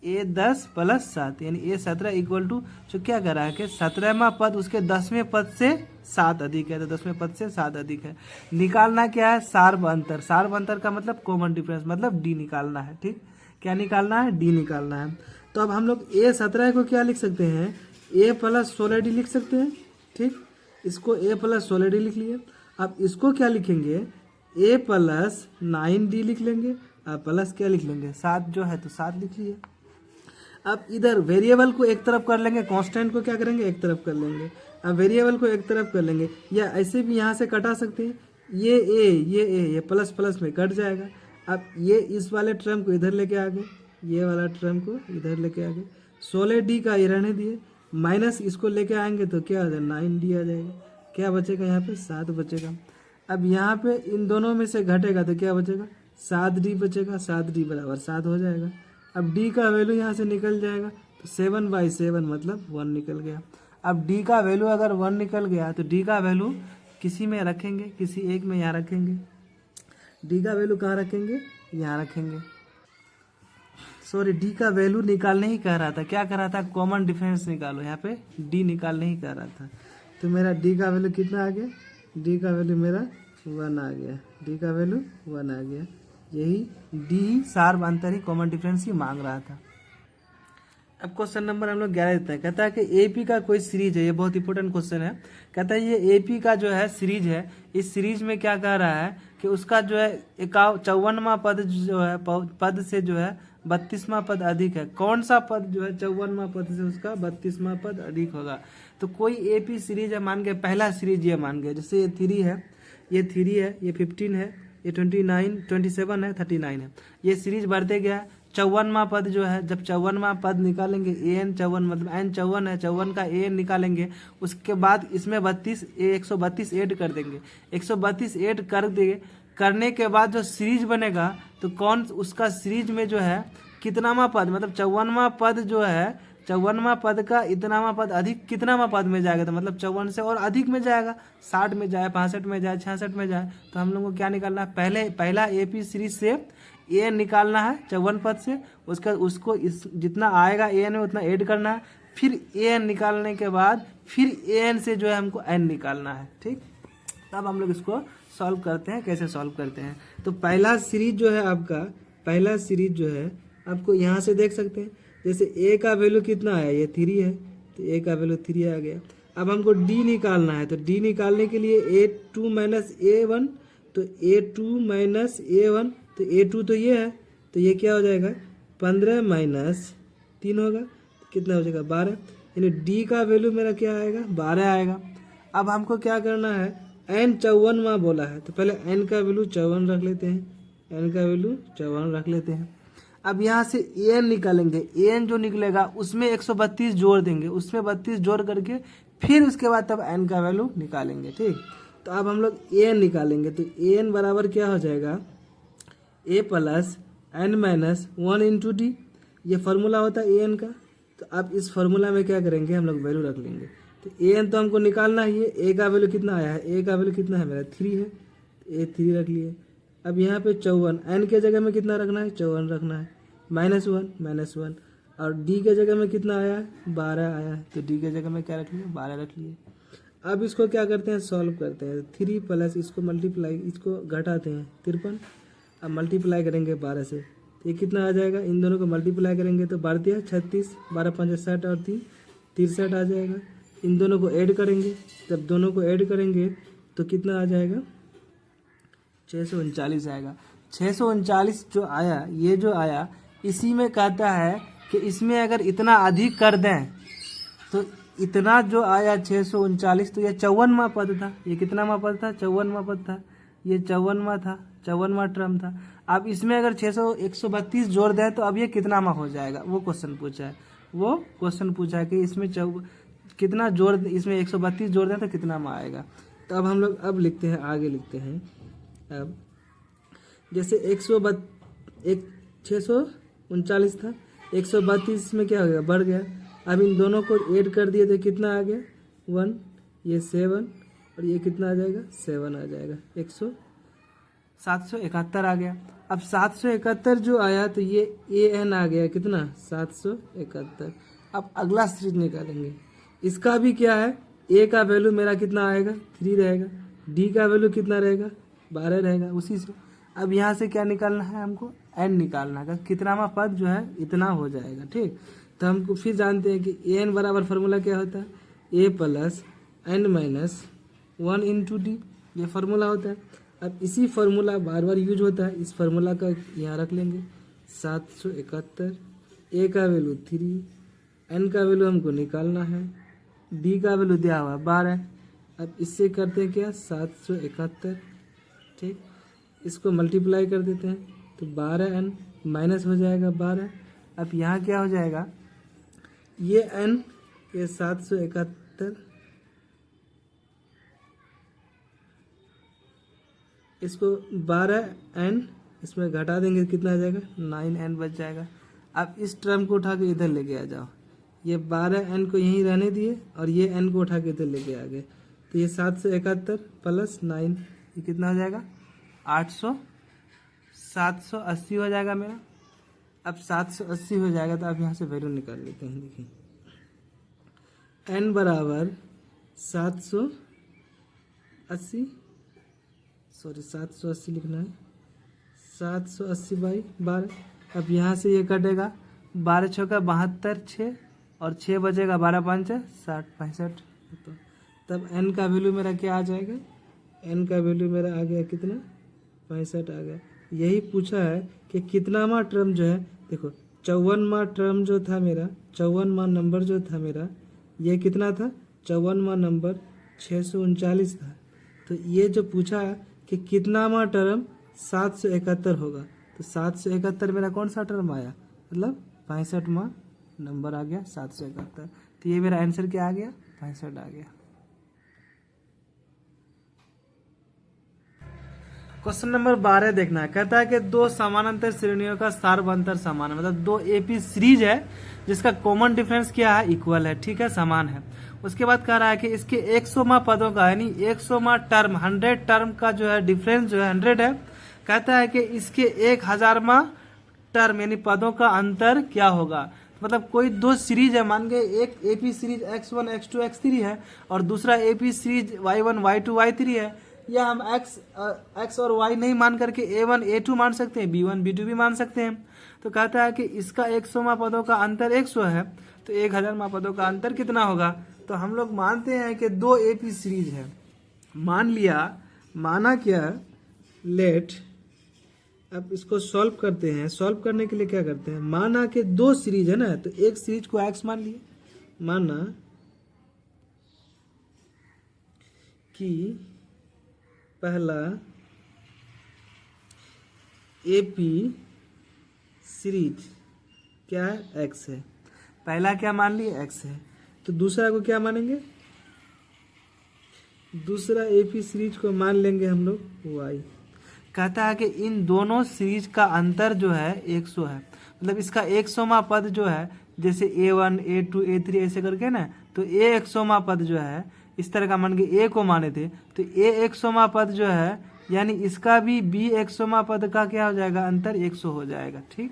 A10 + 7, यानी A17 इक्वल टू, जो क्या कर रहा है कि 17वां पद उसके 10वें पद से 7 अधिक है, तो 10वें पद से 7 अधिक है। निकालना क्या है, सार्व अंतर। सार्व अंतर का मतलब कॉमन डिफरेंस, मतलब डी निकालना है, ठीक। क्या निकालना है, डी निकालना है। तो अब हम लोग A17 को क्या लिख सकते हैं, A + 16D लिख सकते हैं, ठीक। इसको A + 16D लिख लिए। अब इसको क्या लिखेंगे, A + 9D लिख लेंगे, अब प्लस क्या लिख लेंगे, 7 जो है तो 7 लिख लिए। अब इधर वेरिएबल को एक तरफ कर लेंगे, कांस्टेंट को क्या करेंगे, एक तरफ कर लेंगे। अब वेरिएबल को एक तरफ कर लेंगे, या ऐसे भी यहाँ से कटा सकते हैं, ये प्लस प्लस में कट जाएगा। अब ये इस वाले टर्म को इधर लेके आ गए, ये वाला टर्म को इधर लेके आ गए, 16D का ये रहने दिए, माइनस इसको लेके आएंगे तो क्या आ जाएगा, 9D आ जाएगा। क्या बचेगा यहाँ पे, 7 बचेगा। अब यहाँ पे इन दोनों में से घटेगा तो क्या बचेगा, 7D बचेगा, 7D बराबर 7 हो जाएगा। अब D का वैल्यू यहाँ से निकल जाएगा, तो 7/7 मतलब 1 निकल गया। अब D का वैल्यू अगर 1 निकल गया तो D का वैल्यू किसी में रखेंगे, किसी एक में यहाँ रखेंगे। D का वैल्यू कहाँ रखेंगे, यहाँ रखेंगे। सॉरी, D का वैल्यू निकालने ही कह रहा था, क्या कह रहा था, कॉमन डिफरेंस निकालो। यहाँ पे D निकालने ही कह रहा था। तो मेरा D का वैल्यू कितना आ गया, D का वैल्यू मेरा 1 आ गया, D का वैल्यू 1 आ गया। यही डी ही सार्व अंतर ही कॉमन डिफरेंस ही मांग रहा था। अब क्वेश्चन नंबर हम लोग 11 देते हैं। कहता है कि एपी का कोई सीरीज है, ये बहुत इंपॉर्टेंट क्वेश्चन है। कहता है ये एपी का जो है सीरीज है, इस सीरीज में क्या कह रहा है कि उसका जो है 54वां पद जो है पद से जो है 32वां पद अधिक है। कौन सा पद जो है 54वां पद से उसका 32वां पद अधिक होगा। तो कोई एपी सीरीज है, मान गए पहला सीरीज ये मान गए, जैसे ये 3 है, ये 3 है, ये 15 है, ये 29, 27 है, 39 है। ये सीरीज बढ़ते गया। 54वां पद जो है, जब 54वां पद निकालेंगे, an 54 मतलब n 54 है, 54 का an निकालेंगे, उसके बाद इसमें 132 ऐड कर देंगे। 132 ऐड कर देंगे, करने के बाद जो सीरीज बनेगा तो कौन उसका सीरीज में जो है कितनामा पद, मतलब 54वां पद जो है, 54वां पद का इतनामा पद अधिक कितनामा पद में जाएगा, तो मतलब 54 से और अधिक में जाएगा, 60 में जाए, 65 में जाए, 66 में जाए। तो हम लोग को क्या निकालना है, पहला एपी सीरीज से ए निकालना है 54 पद से, उसको इस जितना आएगा ए एन में उतना ऐड करना है, फिर ए एन निकालने के बाद फिर ए एन से जो है हमको एन निकालना है। ठीक, तब हम लोग इसको सॉल्व करते हैं। कैसे सॉल्व करते हैं, तो पहला सीरीज जो है आपका, पहला सीरीज जो है आपको यहाँ से देख सकते हैं, जैसे ए का वैल्यू कितना आया, ये 3 है, तो ए का वैल्यू 3 आ गया। अब हमको डी निकालना है, तो डी निकालने के लिए A2 माइनस A1, तो A2 माइनस A1, तो A2 तो ये है, तो ये क्या हो जाएगा 15 माइनस 3 होगा, तो कितना हो जाएगा 12, यानी डी का वैल्यू मेरा क्या आएगा 12 आएगा। अब हमको क्या करना है, एन 54वां बोला है, तो पहले एन का वैल्यू 54 रख लेते हैं, एन का वैल्यू 54 रख लेते हैं। अब यहाँ से ए एन निकालेंगे, ए एन जो निकलेगा उसमें 132 जोड़ देंगे, उसमें 32 जोड़ करके फिर उसके बाद तब एन का वैल्यू निकालेंगे। ठीक, तो अब हम लोग ए एन निकालेंगे, तो ए एन बराबर क्या हो जाएगा, A plus N minus 1 into D, ये फार्मूला होता है ए एन का। तो अब इस फार्मूला में क्या करेंगे, हम लोग वैल्यू रख लेंगे। तो ए एन तो हमको निकालना ही है, ए का वैल्यू कितना आया है, ए का वैल्यू कितना है मेरा 3 है, तो ए 3 रख लिए। अब यहाँ पे 54, एन के जगह में कितना रखना है 54 रखना है, -1, और डी के जगह में कितना आया है 12 आया है, तो डी के जगह में क्या रख लिए 12 रख लिए। अब इसको क्या करते हैं, सॉल्व करते हैं। 3 प्लस इसको मल्टीप्लाई, इसको घटाते हैं 53, अब मल्टीप्लाई करेंगे 12 से, तो ये कितना आ जाएगा, इन दोनों को मल्टीप्लाई करेंगे तो 12 36, 12 5 60 और 3 63 आ जाएगा। इन दोनों को ऐड करेंगे, जब दोनों को ऐड करेंगे तो कितना आ जाएगा 639 आएगा। 639 जो आया, ये जो आया, इसी में कहता है कि इसमें अगर इतना अधिक कर दें तो इतना जो आया 639, तो ये 54वां पद था, ये कितनावां पद था 54वां पद था, ये 54वां था, 54वां टर्म था। अब इसमें अगर 132 जोड़ दें तो अब ये कितनावां हो जाएगा, वो क्वेश्चन पूछा है, वो क्वेश्चन पूछा है कि इसमें कितना जोड़, इसमें 132 जोड़ दें तो कितनावां आएगा। तो अब हम लोग अब लिखते हैं, आगे लिखते हैं। अब जैसे 639 था, 132 में क्या हो गया, बढ़ गया। अब इन दोनों को ऐड कर दिए तो कितना आ गया 1, ये 7 और ये कितना आ जाएगा 7 आ जाएगा, 771 आ गया। अब 771 जो आया तो ये ए एन आ गया कितना 771। अब अगला सीरीज निकालेंगे, इसका भी क्या है, ए का वैल्यू मेरा कितना आएगा 3 रहेगा, डी का वैल्यू कितना रहेगा 12 रहेगा उसी से। अब यहाँ से क्या निकालना है, हमको एन निकालना है, कितनावां पद जो है इतना हो जाएगा। ठीक, तो हमको फिर जानते हैं कि ए एन बराबर फार्मूला क्या होता है, A plus N minus 1 into D, ये फार्मूला होता है। अब इसी फार्मूला बार बार यूज होता है, इस फार्मूला का यहाँ रख लेंगे 771, ए का वैल्यू 3, एन का वैल्यू हमको निकालना है, डी का वैल्यू दिया हुआ 12। अब इससे करते हैं क्या 771, ठीक, इसको मल्टीप्लाई कर देते हैं तो 12n माइनस हो जाएगा 12। अब यहाँ क्या हो जाएगा, ये n, ये 771, इसको 12n इसमें घटा देंगे कितना आ जाएगा 9n बच जाएगा। अब इस टर्म को उठा के इधर लेके आ जाओ, ये 12n को यहीं रहने दिए और ये n को उठा के इधर लेके आ गए, तो ये 771 प्लस 9, ये कितना हो जाएगा 780 हो जाएगा मेरा। अब 780 हो जाएगा तो आप यहाँ से वैल्यू निकाल लेते हैं। देखिए n बराबर 780 लिखना है, 780/12। अब यहाँ से ये कटेगा, 12 छक्का 72, 6 और 6 बचेगा, 12 5 60 65। तब n का वैल्यू मेरा क्या आ जाएगा, n का वैल्यू मेरा आ गया कितना 65 आ गया। यही पूछा है कि कितनावां टर्म जो है, देखो 54वां टर्म जो था मेरा, 54वां नंबर जो था मेरा, ये कितना था 54वां नंबर 639 था। तो ये जो पूछा है कि कितनावां टर्म 771 होगा, तो 771 मेरा कौन सा टर्म आया, मतलब 65वां नंबर आ गया 771। तो ये मेरा आंसर क्या आ गया 65 आ गया। क्वेश्चन नंबर 12 देखना है। कहता है कि दो समानांतर श्रेणियों का सार्वअंतर समान है, मतलब दो एपी सीरीज है जिसका कॉमन डिफरेंस क्या है, इक्वल है, ठीक है, समान है। उसके बाद कह रहा है कि इसके 100वां पदों का यानी 100वां टर्म 100 टर्म का जो है डिफरेंस जो है 100 है। कहता है कि इसके 1000वां टर्म यानी पदों का अंतर क्या होगा। मतलब कोई दो सीरीज है, मान गए एक AP series x1 x2 x3 है और दूसरा AP series y1 y2 y3 है, या हम x और y नहीं मान करके a1 a2 मान सकते हैं, b1 b2 भी मान सकते हैं। तो कहता है कि इसका 100वां पदों का अंतर 100 है, तो 1000वां पदों का अंतर कितना होगा। तो हम लोग मानते हैं कि दो एपी सीरीज है, मान लिया, माना क्या, लेट, अब इसको सॉल्व करते हैं। सॉल्व करने के लिए क्या करते हैं, माना कि दो सीरीज है ना, तो एक सीरीज को x मान लिए, माना कि पहला एपी सीरीज क्या है, x है, पहला क्या मान लिए x है, तो दूसरा को क्या मानेंगे, दूसरा एपी सीरीज को मान लेंगे हम लोग y। कहता है कि इन दोनों सीरीज का अंतर जो है 100 है, मतलब इसका 100वां पद जो है, जैसे a1 a2 a3 ऐसे करके ना, तो a 100वां पद जो है इस तरह का मान के a को माने थे, तो a 100वां पद जो है यानी इसका भी b 100वां पद का क्या हो जाएगा, अंतर 100 हो जाएगा, ठीक।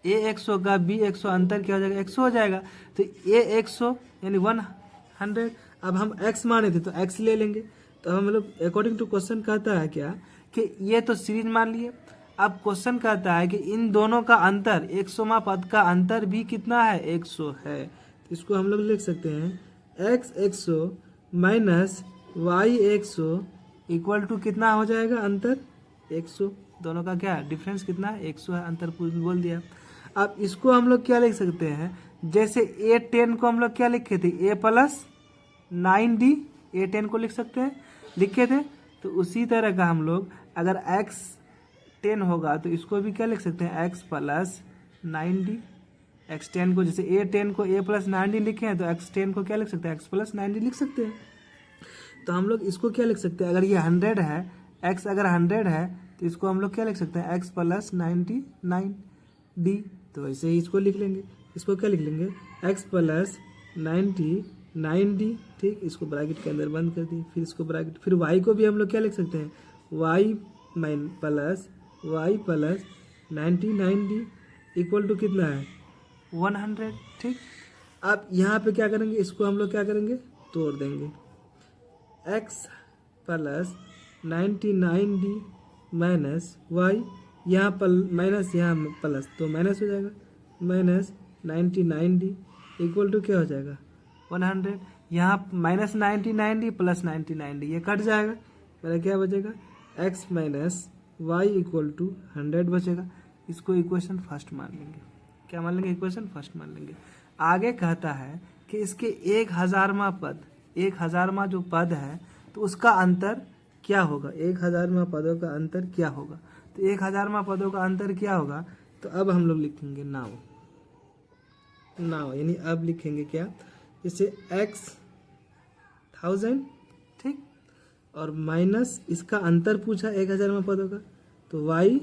a 100 का b 100 अंतर क्या हो जाएगा, 100 हो जाएगा। तो a 100 यानी 100, अब हम x माने थे तो x ले लेंगे। तो हम लोग अकॉर्डिंग टू क्वेश्चन कहता है क्या कि ये तो सीरीज मान लिए। अब क्वेश्चन कहता है कि इन दोनों का अंतर 100वां पद का अंतर भी कितना है, 100 है। तो इसको हम लोग लिख सकते हैं x 100 minus y 100 equal to कितना हो जाएगा, अंतर 100। दोनों का क्या डिफरेंस कितना है, 100 है, अंतर बोल दिया। अब इसको हम लोग क्या लिख सकते हैं, जैसे a10 को हम लोग क्या लिखे थे, a प्लस 9d, a10 को लिख सकते हैं, लिखे थे। तो उसी तरह का हम लोग अगर x 10 होगा तो इसको भी क्या लिख सकते हैं, x प्लस 9d। x 10 को जैसे a 10 को a प्लस 9d लिखे हैं, तो x 10 को क्या लिख सकते हैं, x प्लस 9d लिख सकते हैं। तो हम लोग इसको क्या लिख सकते हैं, अगर ये 100 है, x अगर 100 है तो इसको हम लोग क्या लिख सकते हैं, x प्लस 99d। तो वैसे ही इसको लिख लेंगे, इसको क्या लिख लेंगे, x प्लस 99d, ठीक। इसको ब्रैकेट के अंदर बंद कर दी, फिर इसको ब्रैकेट, फिर y को भी हम लोग क्या लिख सकते हैं, y plus 99d equal to कितना है, 100, ठीक। अब यहाँ पे क्या करेंगे, इसको हम लोग क्या करेंगे, तोड़ देंगे, x plus 99d minus Y, यहाँ पर माइनस यहाँ प्लस, तो माइनस हो जाएगा, माइनस 99d इक्वल टू क्या हो जाएगा, 100। यहाँ माइनस 99d प्लस 99d ये कट जाएगा, मेरा क्या बचेगा, x minus Y equal to 100 बचेगा। इसको इक्वेशन फर्स्ट मान लेंगे, क्या मान लेंगे, इक्वेशन फर्स्ट मान लेंगे। आगे कहता है कि इसके 1000वां पद, 1000वां जो पद है तो उसका अंतर क्या होगा, 1000वां पदों का अंतर क्या होगा। तो 1000वां पदों का अंतर क्या होगा, तो अब हम लोग लिखेंगे नाउ यानी अब लिखेंगे क्या, जैसे x 1000, ठीक, और माइनस इसका अंतर पूछा 1000वां पदों का, तो y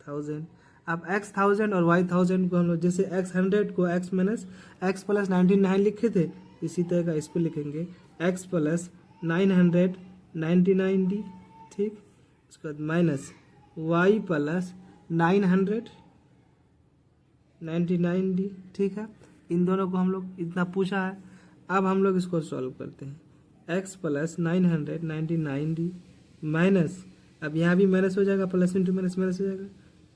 1000। अब x 1000 और y 1000 को हम लोग जैसे x 100 को x माइनस x प्लस 99 लिखे थे, इसी तरह का इसको लिखेंगे x प्लस 999d, ठीक। उसके बाद माइनस y प्लस 999d, ठीक है। इन दोनों को हम लोग इतना पूछा है। अब हम लोग इसको सॉल्व करते हैं, x प्लस 999d माइनस, अब यहाँ भी माइनस हो जाएगा, प्लस इंटू माइनस माइनस हो जाएगा,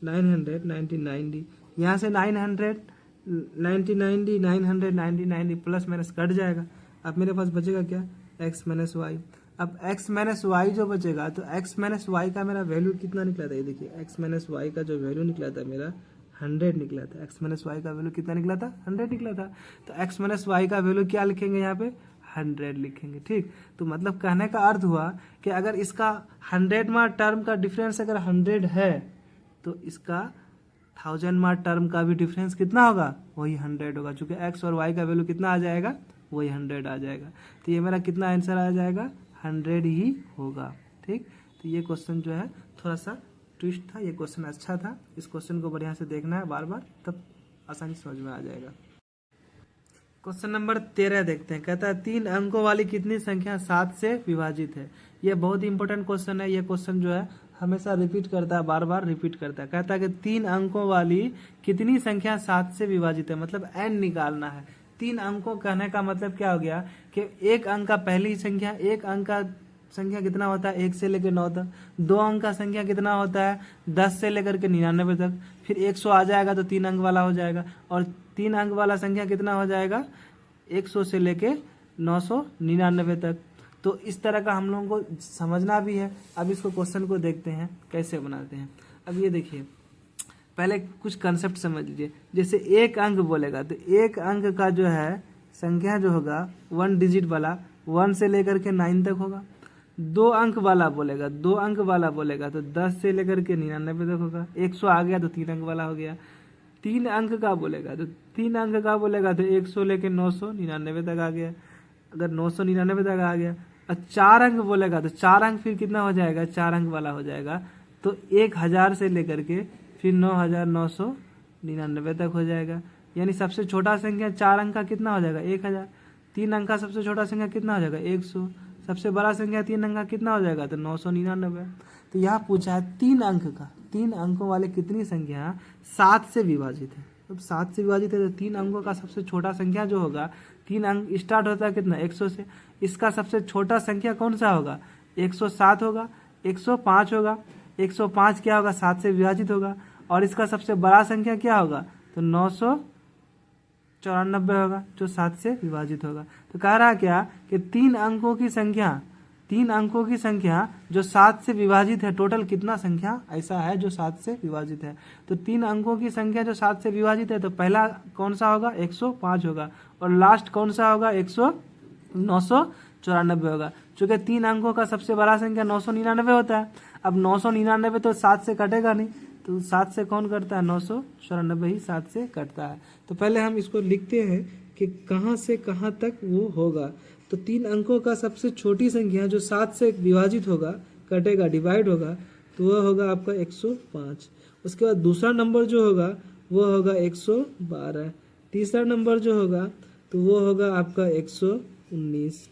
999d, यहाँ से 999d 999d plus minus cut जाएगा। अब मेरे पास बचेगा क्या, x माइनस वाई। अब x माइनस वाई जो बचेगा, तो x माइनस वाई का मेरा वैल्यू कितना निकला था, ये देखिए x माइनस वाई का जो वैल्यू निकला था मेरा 100 निकला था। x माइनस वाई का वैल्यू कितना निकला था, 100 निकला था। तो x माइनस वाई का वैल्यू क्या लिखेंगे, यहाँ पे 100 लिखेंगे, ठीक। तो मतलब कहने का अर्थ हुआ कि अगर इसका 100वां टर्म का डिफरेंस अगर 100 है तो इसका 1000वां टर्म का भी डिफरेंस कितना होगा, वही 100 होगा, चूंकि x और y का वैल्यू कितना आ जाएगा, वही 100 आ जाएगा। तो ये मेरा कितना आंसर आ जाएगा, 100 ही होगा, ठीक। तो तो ये क्वेश्चन जो है थोड़ा सा ट्विस्ट था, ये क्वेश्चन अच्छा था। इस क्वेश्चन को बढ़िया से देखना है बार बार, तब आसानी समझ में आ जाएगा। क्वेश्चन नंबर 13 देखते हैं। कहता है 3 अंकों वाली कितनी संख्या 7 से विभाजित है। ये बहुत ही इंपॉर्टेंट क्वेश्चन है। ये क्वेश्चन जो है हमेशा रिपीट करता है, बार बार रिपीट करता है। कहता है कि 3 अंकों वाली कितनी संख्या 7 से विभाजित है, मतलब n निकालना है। 3 अंकों कहने का मतलब क्या हो गया कि एक अंक का पहली संख्या, एक अंक का संख्या कितना होता है 1 से लेकर 9 तक, 2 अंक का संख्या कितना होता है 10 से लेकर के 99 तक, फिर 100 आ जाएगा तो 3 अंक वाला हो जाएगा, और 3 अंक वाला संख्या कितना हो जाएगा 100 से लेके 999 तक। तो इस तरह का हम लोगों को समझना भी है। अब इसको क्वेश्चन को देखते हैं कैसे बनाते हैं। अब ये देखिए, पहले कुछ कंसेप्ट समझ लीजिए। जैसे एक अंक बोलेगा तो एक अंक का जो है संख्या जो होगा 1 डिजिट वाला 1 से लेकर के 9 तक होगा। 2 अंक वाला बोलेगा, 2 अंक वाला बोलेगा तो 10 से लेकर के 99 तक होगा। 100 आ गया तो 3 अंक वाला हो गया। 3 अंक का बोलेगा तो 3 अंक का बोलेगा तो 100 लेके 999 तक आ गया। अगर 999 तक आ गया, और 4 अंक बोलेगा तो 4 अंक फिर कितना हो जाएगा 4 अंक वाला हो जाएगा, तो 1000 से लेकर के फिर 9999 तक हो जाएगा। यानी सबसे छोटा संख्या 4 अंक का कितना हो जाएगा 1000। 3 अंक का सबसे छोटा संख्या कितना हो जाएगा 100। सबसे बड़ा संख्या 3 अंक का कितना हो जाएगा तो 999। तो यहाँ पूछा है 3 अंक का, 3 अंकों वाले कितनी संख्या 7 से विभाजित है। अब 7 से विभाजित है तो 3 अंकों का सबसे छोटा संख्या जो होगा, 3 अंक स्टार्ट होता है कितना 100 से, इसका सबसे छोटा संख्या कौन सा होगा 107 होगा, 105 होगा। 105 क्या होगा 7 से विभाजित होगा, और इसका सबसे बड़ा संख्या क्या होगा तो 994 होगा जो 7 से विभाजित होगा। तो कह रहा क्या कि 3 अंकों की संख्या, 3 अंकों की संख्या जो 7 से विभाजित है, टोटल कितना संख्या ऐसा है जो 7 से विभाजित है। तो 3 अंकों की संख्या जो 7 से विभाजित है, तो पहला कौन सा होगा 105 होगा, और लास्ट कौन सा होगा 994 होगा। चूंकि 3 अंकों का सबसे बड़ा संख्या 999 होता है। अब 999 तो 7 से कटेगा नहीं, तो 7 से कौन कटता है 994 ही 7 से कटता है। तो पहले हम इसको लिखते हैं कि कहाँ से कहाँ तक वो होगा। तो 3 अंकों का सबसे छोटी संख्या जो 7 से विभाजित होगा, कटेगा, डिवाइड होगा, तो वह होगा आपका 105। उसके बाद दूसरा नंबर जो होगा वो होगा 112। तीसरा नंबर जो होगा तो वो होगा आपका 119।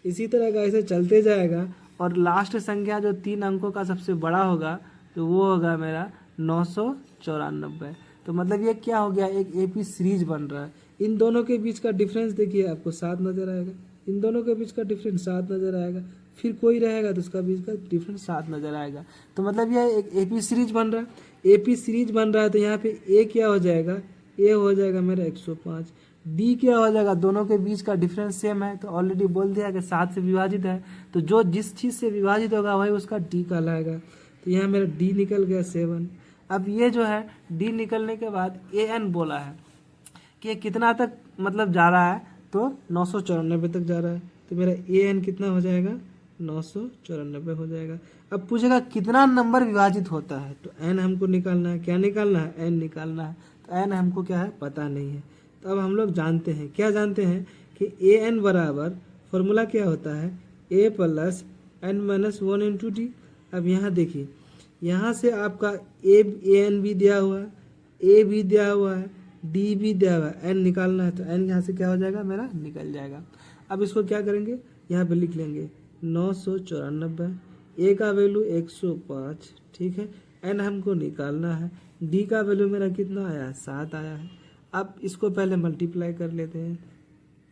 इसी तरह का ऐसे चलते जाएगा, और लास्ट संख्या जो 3 अंकों का सबसे बड़ा होगा तो वो होगा मेरा 994। तो मतलब ये क्या हो गया, एक एपी सीरीज बन रहा है। इन दोनों के बीच का डिफरेंस देखिए आपको 7 नजर आएगा, इन दोनों के बीच का डिफरेंस 7 नजर आएगा, फिर कोई रहेगा तो उसका बीच का डिफरेंस 7 नजर आएगा। तो मतलब यह एक एपी सीरीज बन रहा है। एपी सीरीज बन रहा है तो यहाँ पे ए क्या हो जाएगा, ए हो जाएगा मेरा 105। डी क्या हो जाएगा, दोनों के बीच का डिफरेंस सेम है, तो ऑलरेडी बोल दिया कि 7 से विभाजित है, तो जो जिस चीज से विभाजित होगा वही उसका डी कहलाएगा। तो यहाँ मेरा डी निकल गया 7। अब ये जो है डी निकलने के बाद ए एन बोला है कि ये कितना तक मतलब जा रहा है, तो 994 तक जा रहा है। तो मेरा ए एन कितना हो जाएगा 994 हो जाएगा। अब पूछेगा कितना नंबर विभाजित होता है, तो एन हमको निकालना है। क्या निकालना है, एन निकालना है। तो एन हमको क्या है पता नहीं है। तो अब हम लोग जानते हैं, क्या जानते हैं कि ए एन बराबर फॉर्मूला क्या होता है A plus N minus 1 into D. अब यहाँ देखिए, यहाँ से आपका ए एन भी दिया हुआ है, ए भी दिया हुआ है, डी भी दिया हुआ है, एन निकालना है। तो एन यहाँ से क्या हो जाएगा मेरा निकल जाएगा। अब इसको क्या करेंगे, यहाँ पे लिख लेंगे 994, ए का वैल्यू 105, ठीक है। एन हमको निकालना है, डी का वैल्यू मेरा कितना आया है 7 आया है। अब इसको पहले मल्टीप्लाई कर लेते हैं,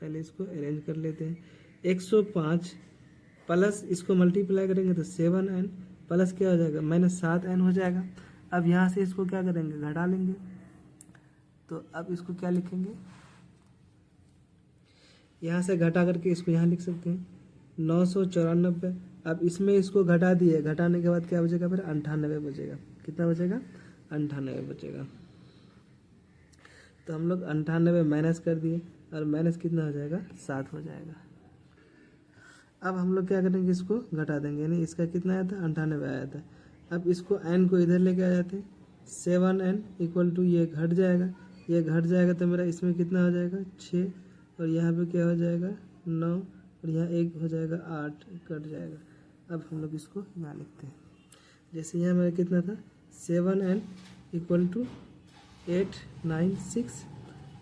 पहले इसको अरेंज कर लेते हैं। 105 प्लस इसको मल्टीप्लाई करेंगे तो 7n प्लस क्या हो जाएगा माइनस 7n हो जाएगा। अब यहाँ से इसको क्या करेंगे घटा लेंगे, तो अब इसको क्या लिखेंगे, यहाँ से घटा करके इसको यहाँ लिख सकते हैं 994। अब इसमें इसको घटा दिए, घटाने के बाद क्या बचेगा फिर 98 बचेगा। कितना बचेगा 98 बचेगा। तो हम लोग 98 माइनस कर दिए, और माइनस कितना हो जाएगा 7 हो जाएगा। अब हम लोग क्या करेंगे, इसको घटा देंगे, यानी इसका कितना आया था 98 आया था। अब इसको n को इधर लेके आ जाते हैं, 7n इक्वल टू ये घट जाएगा, ये घट जाएगा तो मेरा इसमें कितना हो जाएगा 6, और यहाँ पे क्या हो जाएगा 9, और यहाँ 1 हो जाएगा 8 कट जाएगा। अब हम लोग इसको यहाँ लिखते हैं। जैसे यहाँ मेरा कितना था 7n इक्वल टू 896,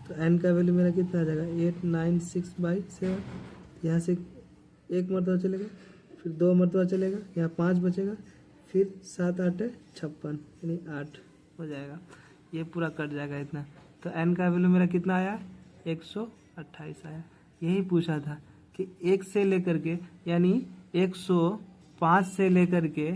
तो n का वैल्यू मेरा कितना आ जाएगा 896/7। यहाँ से एक मरतबा चलेगा, फिर 2 मरतबा चलेगा, यहाँ 5 बचेगा, फिर 7 8 56 यानी 8 हो जाएगा। ये पूरा कट जाएगा इतना। तो n का वैल्यू मेरा कितना आया 128 आया। यही पूछा था कि 1 से लेकर के यानी 105 से लेकर के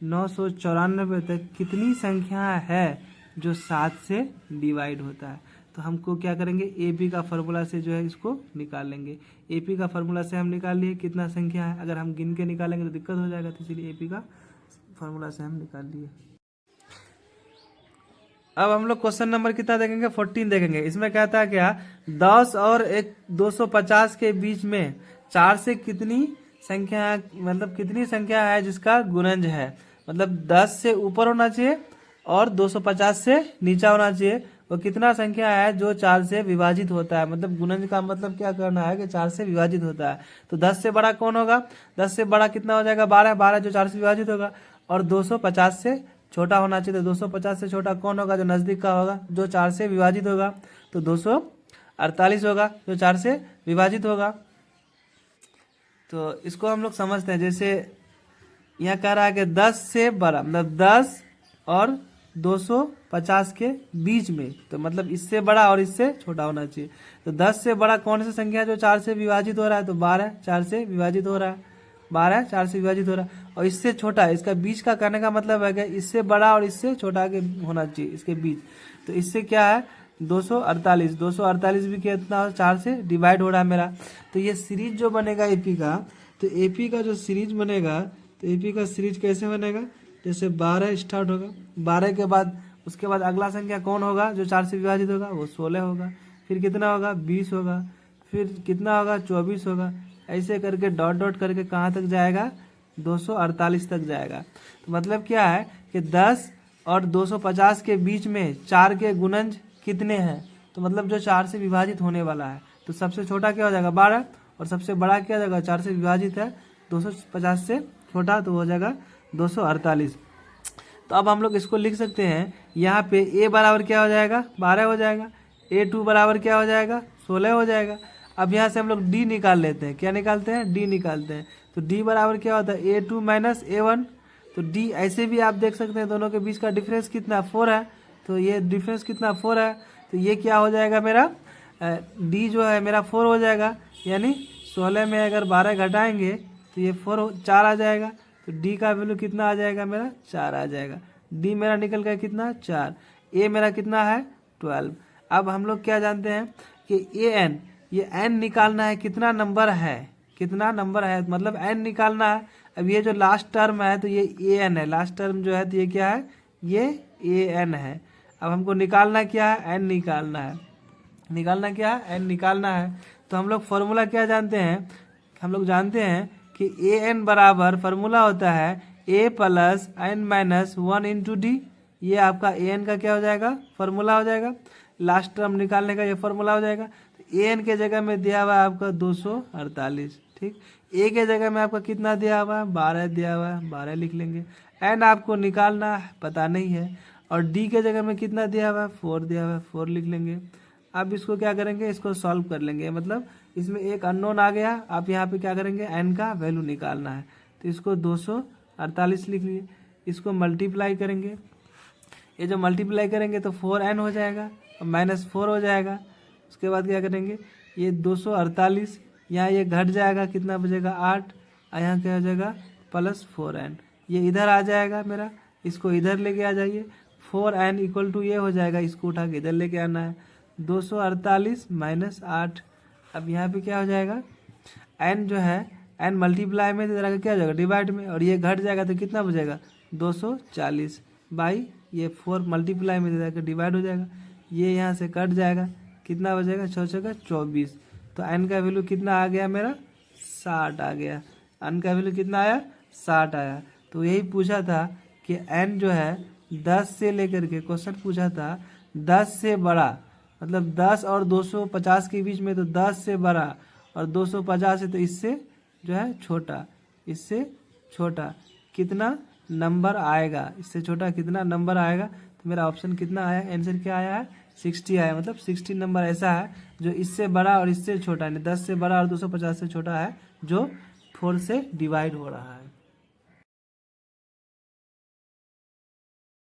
994 तक कितनी संख्या है जो 7 से डिवाइड होता है। तो हमको क्या करेंगे AP का फार्मूला से जो है इसको निकाल लेंगे। AP का फार्मूला से हम निकाल लिए कितना संख्या है। अगर हम गिन के निकालेंगे तो दिक्कत हो जाएगा, तो इसीलिए AP का फार्मूला से हम निकाल लिए। अब हम लोग क्वेश्चन नंबर कितना देखेंगे 14 देखेंगे। इसमें कहता है क्या 10 और 250 के बीच में 4 से कितनी संख्या मतलब कितनी संख्या है जिसका गुणज है। मतलब 10 से ऊपर होना चाहिए और 250 से नीचा होना चाहिए। वो कितना संख्या है जो 4 से विभाजित होता है। मतलब गुणज का मतलब क्या करना है कि 4 से विभाजित होता है। तो 10 से बड़ा कौन होगा, 10 से बड़ा कितना हो जाएगा 12, 12 जो 4 से विभाजित होगा। और 250 से छोटा होना चाहिए। तो 250 से छोटा कौन होगा जो नजदीक का होगा, जो 4 से विभाजित होगा। तो 248 होगा जो 4 से विभाजित होगा। तो इसको हम लोग समझते हैं। जैसे यहाँ कह रहा है कि 10 से बड़ा मतलब 10 और 250 के बीच में, तो मतलब इससे बड़ा और इससे छोटा होना चाहिए। तो 10 से बड़ा कौन सी संख्या है जो 4 से विभाजित हो रहा है। तो 12 4 से विभाजित हो रहा है, 12 4 से विभाजित हो रहा है। और इससे छोटा है, इसका बीच का कहने का मतलब है कि इससे बड़ा और इससे छोटा के होना चाहिए इसके बीच। तो इससे क्या है 248, 248 भी कितना 4 से डिवाइड हो रहा है मेरा। तो ये सीरीज जो बनेगा AP का, तो AP का जो सीरीज बनेगा, तो AP का सीरीज कैसे बनेगा। जैसे 12 स्टार्ट होगा, 12 के बाद उसके बाद अगला संख्या कौन होगा जो 4 से विभाजित होगा, वो 16 होगा। फिर कितना होगा 20 होगा, फिर कितना होगा 24 होगा। ऐसे करके डॉट डॉट करके कहाँ तक जाएगा 248 तक जाएगा। तो मतलब क्या है कि 10 और 250 के बीच में 4 के गुणज कितने हैं। तो मतलब जो 4 से विभाजित होने वाला है। तो सबसे छोटा क्या हो जाएगा 12 और सबसे बड़ा क्या हो जाएगा 4 से विभाजित है 250 से छोटा, तो हो जाएगा 248। तो अब हम लोग इसको लिख सकते हैं। यहाँ पे A बराबर क्या हो जाएगा 12 हो जाएगा, A2 बराबर क्या हो जाएगा 16 हो जाएगा। अब यहाँ से हम लोग D निकाल लेते हैं। क्या निकालते हैं D निकालते हैं। तो D बराबर क्या होता है A2 माइनस A1। तो D ऐसे भी आप देख सकते हैं, दोनों के बीच का डिफरेंस कितना 4 है। तो ये डिफरेंस कितना 4 है। तो ये क्या हो जाएगा मेरा D जो है मेरा 4 हो जाएगा। यानी 16 में अगर 12 घटाएंगे तो ये 4 आ जाएगा। तो D का वैल्यू कितना आ जाएगा मेरा 4 आ जाएगा। D मेरा निकल गया कितना 4। A मेरा कितना है 12। अब हम लोग क्या जानते हैं कि AN, ये n निकालना है कितना नंबर है, कितना नंबर है मतलब n निकालना है। अब ये जो लास्ट टर्म है तो ये an है, लास्ट टर्म जो है तो ये क्या है ये an है। अब हमको निकालना क्या है n निकालना है, निकालना क्या है n निकालना है। तो हम लोग फॉर्मूला क्या जानते हैं, हम लोग जानते हैं कि an बराबर फार्मूला होता है a plus n minus 1 into D. ये आपका an का क्या हो जाएगा फार्मूला हो जाएगा, लास्ट टर्म निकालने का ये फार्मूला हो जाएगा। एन के जगह में दिया हुआ है आपका 248, ठीक। ए के जगह में आपका कितना दिया हुआ है 12 दिया हुआ है, 12 लिख लेंगे। एन आपको निकालना पता नहीं है। और डी के जगह में कितना दिया हुआ है 4 दिया हुआ है, 4 लिख लेंगे। अब इसको क्या करेंगे इसको सॉल्व कर लेंगे। मतलब इसमें एक अननोन आ गया, आप यहाँ पे क्या करेंगे एन का वैल्यू निकालना है। तो इसको 248 लिख लिए, इसको मल्टीप्लाई करेंगे। ये जो मल्टीप्लाई करेंगे तो 4n हो जाएगा और माइनस 4 हो जाएगा। उसके बाद क्या करेंगे ये 248 यहाँ ये घट जाएगा, कितना बचेगा 8, और यहाँ क्या हो जाएगा प्लस 4n। ये इधर आ जाएगा मेरा, इसको इधर लेके आ जाइए। 4n इक्वल टू ये हो जाएगा, इसको उठा के इधर लेके आना है 248 माइनस 8। अब यहाँ पे क्या हो जाएगा n जो है n मल्टीप्लाई में तो क्या हो जाएगा डिवाइड में, और ये घट जाएगा तो कितना बचेगा 240 बाई ये 4 मल्टीप्लाई में दे जाएगा डिवाइड हो जाएगा। ये यहाँ से कट जाएगा, कितना बचेगा 6 24। तो n का वैल्यू कितना आ गया मेरा 60 आ गया। n का वैल्यू कितना आया 60 आया। तो यही पूछा था कि n जो है 10 से लेकर के क्वेश्चन पूछा था 10 से बड़ा मतलब 10 और 250 के बीच में, तो 10 से बड़ा और 250 है तो इससे जो है छोटा, इससे छोटा कितना नंबर आएगा, इससे छोटा कितना नंबर आएगा। तो मेरा ऑप्शन कितना आया, आंसर क्या आया है 60 आया। मतलब 60 नंबर ऐसा है जो इससे बड़ा और इससे छोटा है, 10 से बड़ा और 250 से छोटा है, जो 4 से डिवाइड हो रहा है।